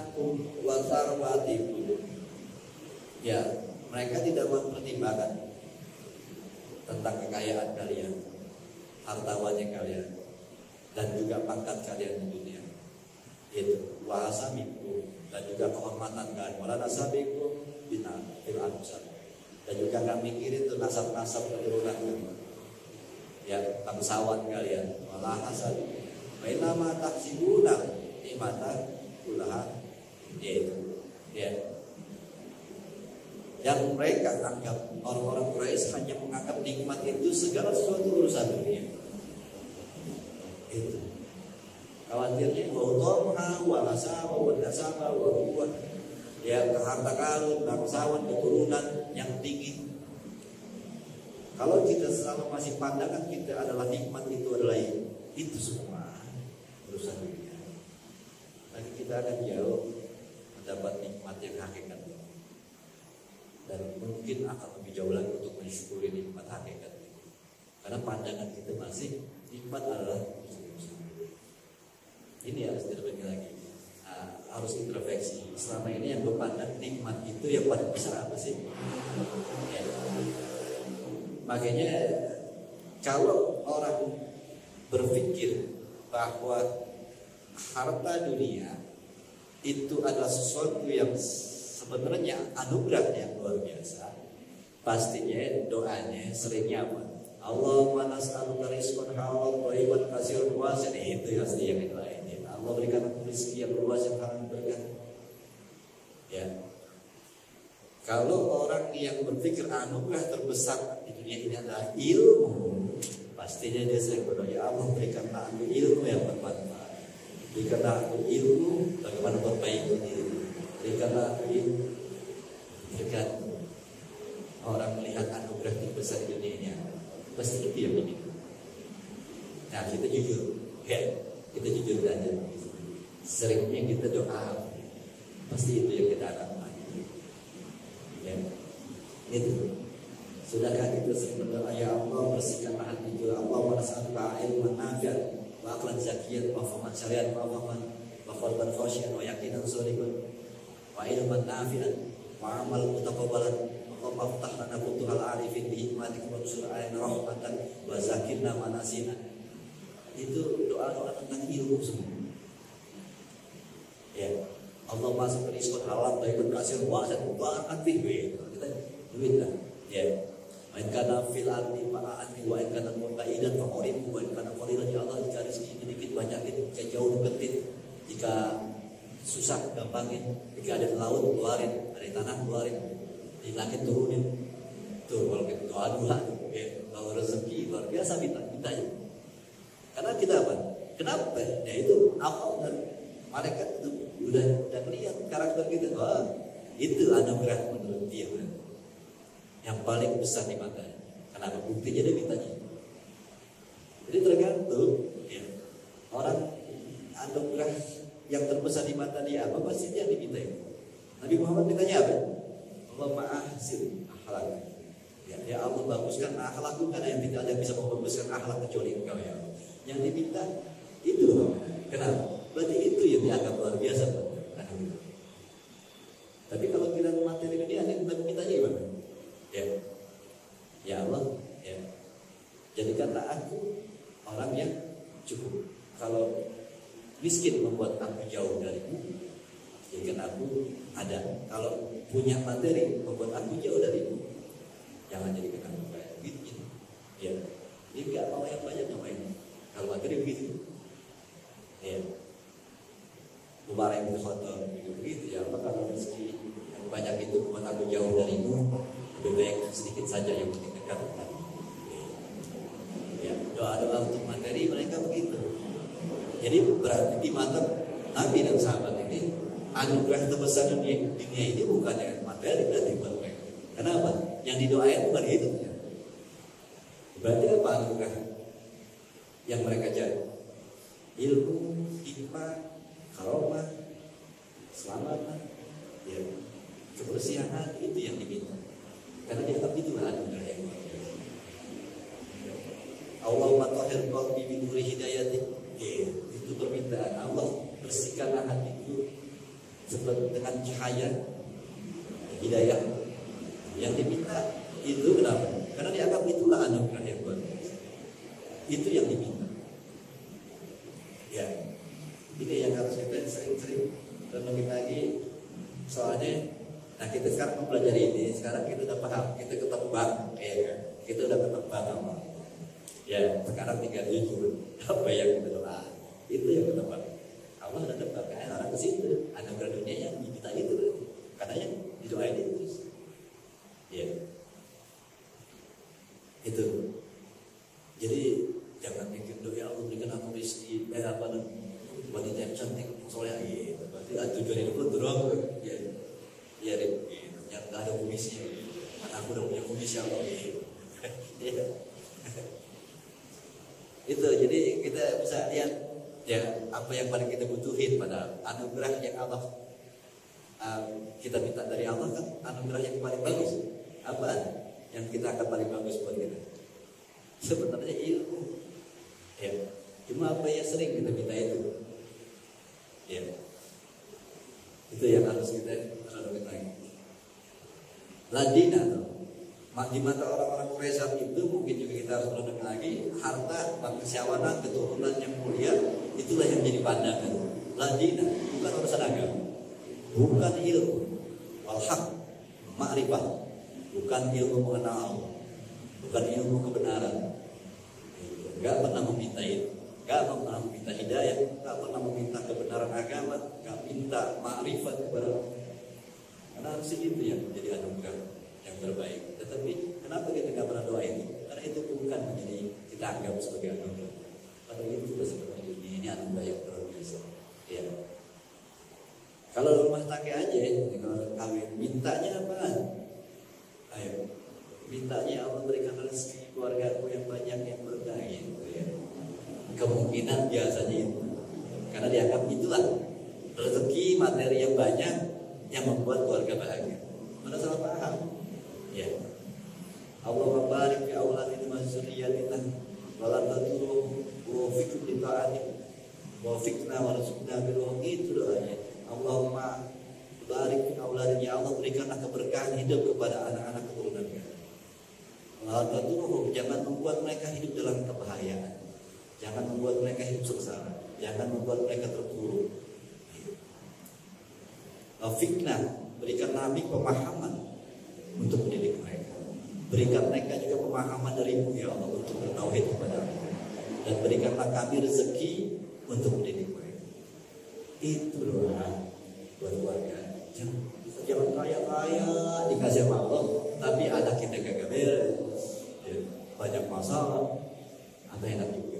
wa sarwatikum. Ya, Mereka tidak mempertimbangkan tentang kekayaan kalian, hartawannya kalian, dan juga pangkat kalian di dunia. Itu wahasamikum, dan juga kehormatan kalian. Wala nasabikum bina fil ansab. Dan juga nggak mikirin tuh nasab-nasab keturunan kalian. Ya, bangsawan kalian. Wala hasad. Baina ma tahsibuna nikmatan kulaha. Yaitu, ya. Yang mereka anggap, orang-orang Quraisy hanya menganggap nikmat itu segala sesuatu urusan dunia. Itu khawatirnya wautomha walasama wadasama waruah, ya, harta karun, bangsawan, keturunan yang tinggi. Kalau kita selalu masih pandangan kita adalah nikmat, itu adalah itu semua urusan dunia, maka kita akan jauh mendapat nikmat yang hakikat. Dan mungkin akan lebih jauh lagi untuk mensyukuri nikmat hakikat itu. Karena pandangan kita masih nikmat adalah ini harus diperbaiki lagi. Harus introspeksi. Selama ini yang berpandang nikmat itu yang paling besar apa sih? Ya. Makanya kalau orang berpikir bahwa harta dunia itu adalah sesuatu yang sebenarnya anugerah yang luar biasa, pastinya doanya seringnya apa? Allahumma nas'aluka rizqan halalan thayyiban katsiran wasi'an. Itu pasti yang itu lainnya. Allah berikan aku rezeki yang luas yang halal berkah. Ya. Kalau orang yang berpikir anugerah terbesar di dunia ini adalah ilmu, pastinya dia sering berdoa, ya Allah berikanlah aku ilmu yang bermanfaat. Berikanlah aku ilmu bagaimana memperbaiki diri. Berikanlah aku ilmu. Berikan orang melihat anugerah terbesar di dunia ini, pasti itu yang ini. Nah, kita jujur, ya, kita jujur aja. Seringnya kita doa, pasti itu yang kita harapkan. Ya, itu. Sudahkah kita sering berdoa, ya Allah bersihkanlah hati kita, Allah wanas'aluka ilman nafi'an wa aqlan zakiyan wa fahaman syari'an wa fahaman wa qalban khashi'an wa yaqinan shadiqan wa ilman nafi'an wa amal mutaqabbalan wa faftah lana futuhal arifin bi hikmatik wa nusur ayna rahmatan wa zakirna manasina. Itu doa-doa tentang ilmu semua. Ya, Allah masuk ke rizqan halal thayyiban katsiran wasi'an barakat fihi. Kita duit lah. Ya. Wa in kana fil ardi ma'ani wa in kana muqaidan fa qaribu wa in kana qalilan, ya Allah jika rezeki sedikit banyakin, jika jauh deketin, jika susah gampangin, jika ada di laut keluarin, ada di tanah keluarin, di langit turunin. Tuh kalau kita doa-doa, ya, kalau rezeki luar biasa mintanya. Karena kita apa? Kenapa? Ya itu apa dan malaikat itu udah lihat karakter kita. Wah, itu anugerah menurut dia. Yang paling besar di matanya. Kenapa? Buktinya dia mintanya. Jadi tergantung, ya, orang anugerah yang terbesar di mata dia apa, pasti dia diminta. Nabi Muhammad mintanya apa? Allah ma'ahsin akhlak. Ya Allah baguskan akhlakku, karena yang tidak ada yang bisa membaguskan akhlak kecuali engkau, ya. Yang diminta itu. Kenapa? Berarti itu yang dianggap luar biasa. Tapi kalau kita materi ini ada yang mintanya gimana? Ya Allah, ya, jadikanlah aku orang yang cukup. Kalau miskin membuat aku jauh darimu, jadikan aku ada. Kalau punya materi membuat aku jauh darimu, jangan jadikan aku banyak gitu. Ya, ini nggak mau yang banyak ngapain? Kalau materi begitu, ya, Umar bin Khattab begitu ya. Maka kalau rezeki yang banyak itu membuat aku jauh darimu, lebih baik sedikit saja yang penting dekat. Ya, doa-doa untuk materi mereka begitu. Jadi berarti di mata Nabi dan sahabat ini anugerah terbesar dunia ini bukan yang materi, berarti buat mereka. Kenapa? Yang didoain bukan itu. Berarti apa anugerah yang mereka cari? Ilmu, hikmah, karomah, keselamatan, ya, kebersihan hati, itu yang diminta. Karena dianggap itulah anugerah yang luar biasa. Allahumma tahhir qalbi bi nuri hidayatik. Itu permintaan Allah, bersihkanlah hatiku seperti dengan cahaya hidayah. Yang minta itu kenapa? Karena dianggap itulah anugerah yang luar biasa. Itu yang diminta. Ya, ini yang harus kita sering-sering renungin lagi. Soalnya, nah kita sekarang mempelajari ini, sekarang kita udah paham, kita ketebak, ya kan? Kita udah ketebak apa? Ya, sekarang tinggal jujur apa yang kita doa. Itu yang ketebak. Allah udah tebak, kan? Orang ke situ, anugerah dunia yang diminta itu, karena yang didoain itu. Ya, itu. Jadi jangan mikir doa ya Allah berikan aku rezeki, wanita yang cantik, soleh, gitu. Berarti tujuan hidup lu dorong, ya, ya, yang nggak ada komisi, aku udah punya komisi Allah, gitu. Ya. Itu, jadi kita bisa lihat ya apa yang paling kita butuhin pada anugerah yang Allah kita minta dari Allah kan anugerah yang paling bagus. Apa yang kita akan paling bagus buat kita? Sebenarnya ilmu. Ya. Cuma apa yang sering kita minta itu? Ya. Itu yang harus kita renungin lagi. Ladina tuh. Di mata orang-orang Quraisy itu mungkin juga kita harus renungin lagi harta, bangsawan, keturunan yang mulia itulah yang jadi pandangan. Ladina bukan urusan agama, bukan ilmu, al-haq, ma'rifah, bukan ilmu mengenal Allah, bukan ilmu kebenaran. Gak pernah meminta itu, gak pernah meminta hidayah, gak pernah meminta kebenaran agama, gak minta ma'rifat kepada Allah. Karena harus itu yang menjadi anugerah yang terbaik. Tetapi kenapa kita gak pernah doa itu? Karena itu bukan menjadi kita anggap sebagai anugerah. Padahal itu sudah seperti ini anugerah yang terlalu biasa. Ya. Kalau rumah tangga aja, kalau kawin mintanya apa? Ayo, mintanya Allah berikan rezeki keluargaku yang banyak yang berkah gitu ya. Kemungkinan biasanya itu, karena dianggap itulah rezeki materi yang banyak yang membuat keluarga bahagia. Mana salah paham? Ya. Allah barik fi auladina wa dzurriyyatina wa la tadurruhum wa fiqh li ta'atik wa fiqna wa rizqna birruh. Itu doanya. Allahumma barik fi auladina, ya Allah berikanlah keberkahan hidup kepada anak-anak keturunan kami. La tadurruhum, jangan membuat mereka hidup dalam kebahayaan. Jangan membuat mereka hidup sengsara. Jangan membuat mereka terpuruk. Wa fiqna, berikan kami pemahaman untuk mendidik mereka. Berikan mereka juga pemahaman darimu ya Allah untuk bertauhid kepada-Mu. Dan berikanlah kami rezeki untuk mendidik mereka. Itu doa buat keluarga. Jangan kaya-kaya dikasih sama Allah, tapi anak kita gak beres, ya, banyak masalah, ada enak juga.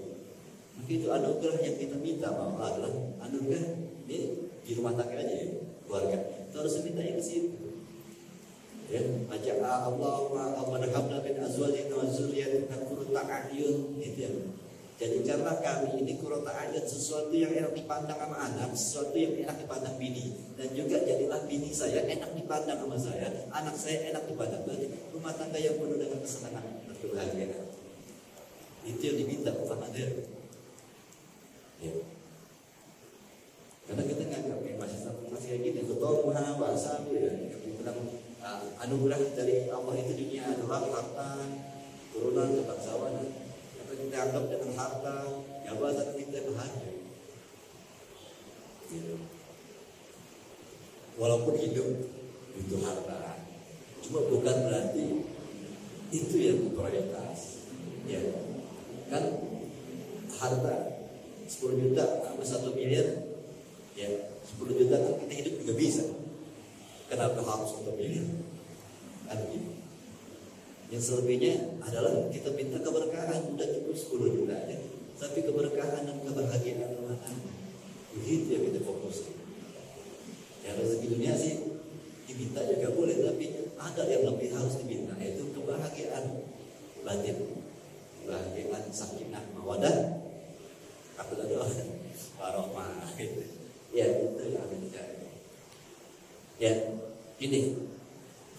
Maka itu anugerah yang kita minta sama Allah adalah anugerah ini di rumah tangga aja ya, keluarga. Kita harus minta yang ke situ. Ya, baca Allahumma habna min azwajina wa dzurriyyatina qurrata a'yun, gitu ya. Jadikanlah kami ini qurrata a'yun, sesuatu yang enak dipandang sama anak, sesuatu yang enak dipandang bini, dan juga jadilah bini saya enak dipandang sama saya, anak saya enak dipandang. Berarti rumah tangga yang penuh dengan kesenangan dan kebahagiaan. Itu yang diminta bukan materi. Ya. Karena kita nganggap masih kayak gini, betul Tuhan bahasa ya. Anugerah dari Allah itu dunia adalah harta, turunan, kebangsawanan. Apa kita anggap dengan harta, jabatan kita bahagia. Gitu. Walaupun hidup itu harta, cuma bukan berarti itu yang prioritas. Ya, kan harta 10 juta sama 1 miliar, ya 10 juta kan kita hidup juga bisa. Kenapa harus 1 miliar? Kan gitu. Yang selebihnya adalah kita minta keberkahan, udah cukup 10 juta aja. Tapi keberkahan dan kebahagiaan rumah tangga, begitu yang kita fokus. Ya rezeki dunia sih diminta juga boleh, tapi ada yang lebih harus diminta, yaitu kebahagiaan batin, kebahagiaan sakinah mawaddah, apa tadi warohmah gitu. Ya itu yang dicari. Ya ini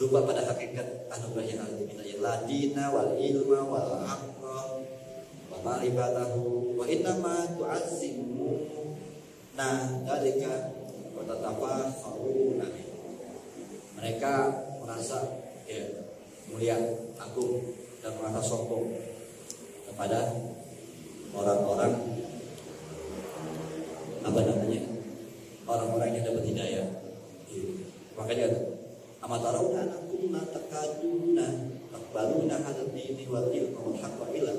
lupa pada hakikat anugerah yang harus diminta, ya ladina wal ilma wal aqla wa ma'rifatahu wa innama tu'azzimu dalika wa tatafakharuna. Mereka merasa ya mulia, agung, dan merasa sombong kepada orang-orang orang-orang yang dapat hidayah. Makanya amatarawna anakum la takaduna takbaluna hadzal dini wal ilma wal haqqa ila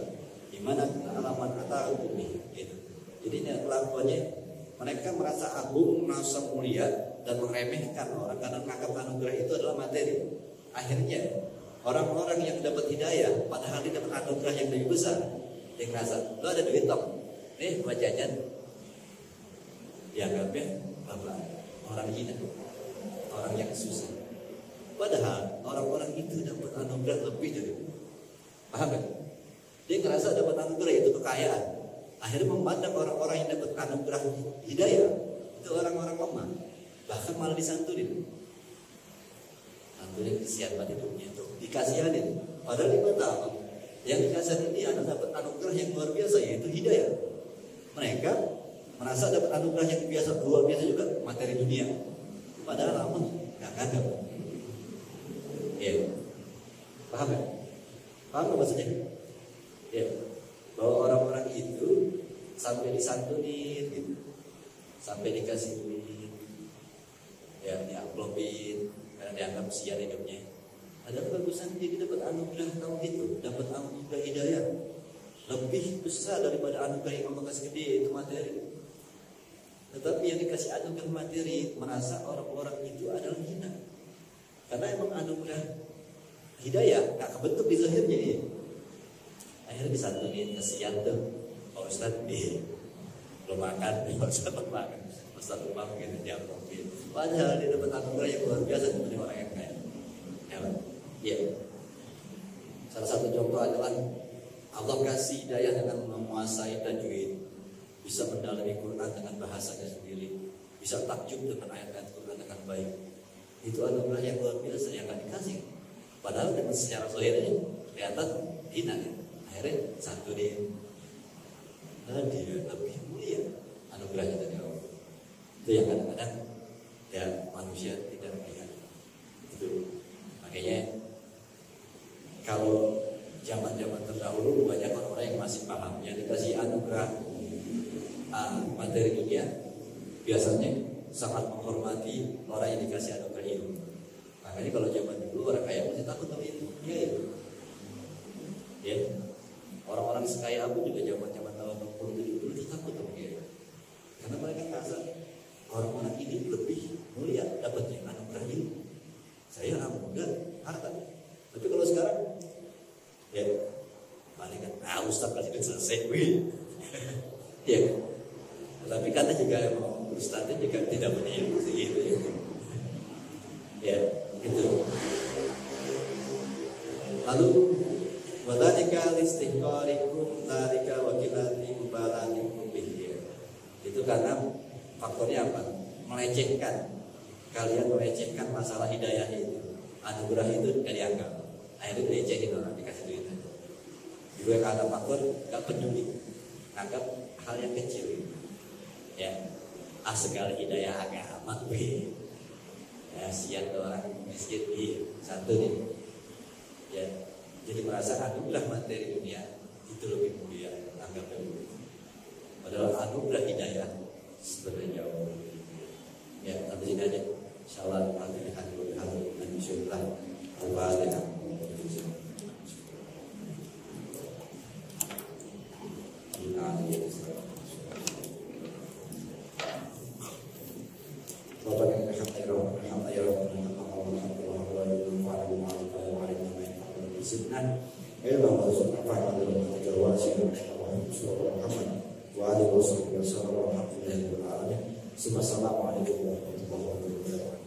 dimana alaman ata'ukum gitu. Jadi ini kelakuannya mereka merasa agung, merasa mulia dan meremehkan orang karena menganggap anugerah itu adalah materi. Akhirnya orang-orang yang dapat hidayah padahal dia dapat anugerah yang lebih besar, dia ngerasa lo ada duit tok, nih buat jajan, dianggapnya apa? Orang hina, orang yang susah. Padahal orang-orang itu dapat anugerah lebih dari itu. Paham kan? Dia ngerasa dapat anugerah itu kekayaan. Akhirnya memandang orang-orang yang dapat anugerah hidayah itu orang-orang lemah, bahkan malah disantunin. Santunin kesian banget hidupnya itu, dikasihanin. Padahal dia tahu yang dikasihanin ini adalah dapat anugerah yang luar biasa, yaitu hidayah. Mereka merasa dapat anugerah yang biasa, luar biasa juga, materi dunia. Padahal lama nggak nganggap. Ya, paham kan? Paham apa maksudnya? Ya, bahwa orang-orang itu sampai disantunin, gitu. Sampai dikasih duit, ya diamplopin, karena dianggap sial hidupnya. Ada bagusan dia dapat anugerah tauhid itu, dapat anugerah hidayah lebih besar daripada anugerah yang Allah kasih gede itu materi. Tetapi yang dikasih anugerah materi merasa orang-orang itu adalah hina. Karena emang anugerah hidayah gak kebentuk di zahirnya ya. Akhirnya disantunin, kesian tuh Pak Ustadz belum makan, Pak Ustadz belum makan, Pak Ustadz belum makan gitu, dia mungkin. Padahal dia dapat anugerah yang luar biasa seperti orang yang kaya. Ya. Salah satu contoh adalah Allah kasih hidayah dengan menguasai tajwid, bisa mendalami Quran dengan bahasanya sendiri, bisa takjub dengan ayat-ayat Quran dengan baik. Itu anugerah yang luar biasa yang gak dikasih. Padahal dengan secara zahirnya kelihatan hina ya. Akhirnya santunin, dan dia lebih mulia anugerahnya dari Allah. Itu yang kadang-kadang ya manusia tidak melihat. Itu makanya kalau zaman-zaman terdahulu banyak orang yang masih paham yang dikasih anugerah materi dunia biasanya sangat menghormati orang yang dikasih anugerah ilmu. Makanya kalau zaman dulu orang kaya masih takut sama ilmu, ya itu. Ya, orang-orang sekaya aku juga zaman-zaman tahun 60 dulu takut sama dia. Karena mereka merasa orang-orang ini lebih mulia dapatnya anugerah ilmu. Saya anugerah harta. Tapi kalau sekarang ya paling kan Ustaz kasih selesai wih. Ya. Tapi karena juga Ustaznya juga tidak punya ilmu segitu ya. Ya, gitu. Lalu wadhalika listiqarikum dzalika wa qillati mubalatikum bihi. Itu karena faktornya apa? Melecehkan. Kalian melecehkan masalah hidayah itu. Anugerah itu tidak dianggap. Akhirnya dilecehin orang, dikasih duit aja. Juga karena faktor gak peduli, anggap hal yang kecil. Ya, segala hidayah agama wih. Ya, sian orang miskin satu nih. Ya, jadi merasa anugerah materi dunia itu lebih mulia, anggap dulu. Padahal anugerah hidayah sebenarnya jauh. Ya, sampai sini aja. Insyaallah Al-Fatihah dan insyaallah Al-Fatihah. Assalamualaikum warahmatullahi wabarakatuh.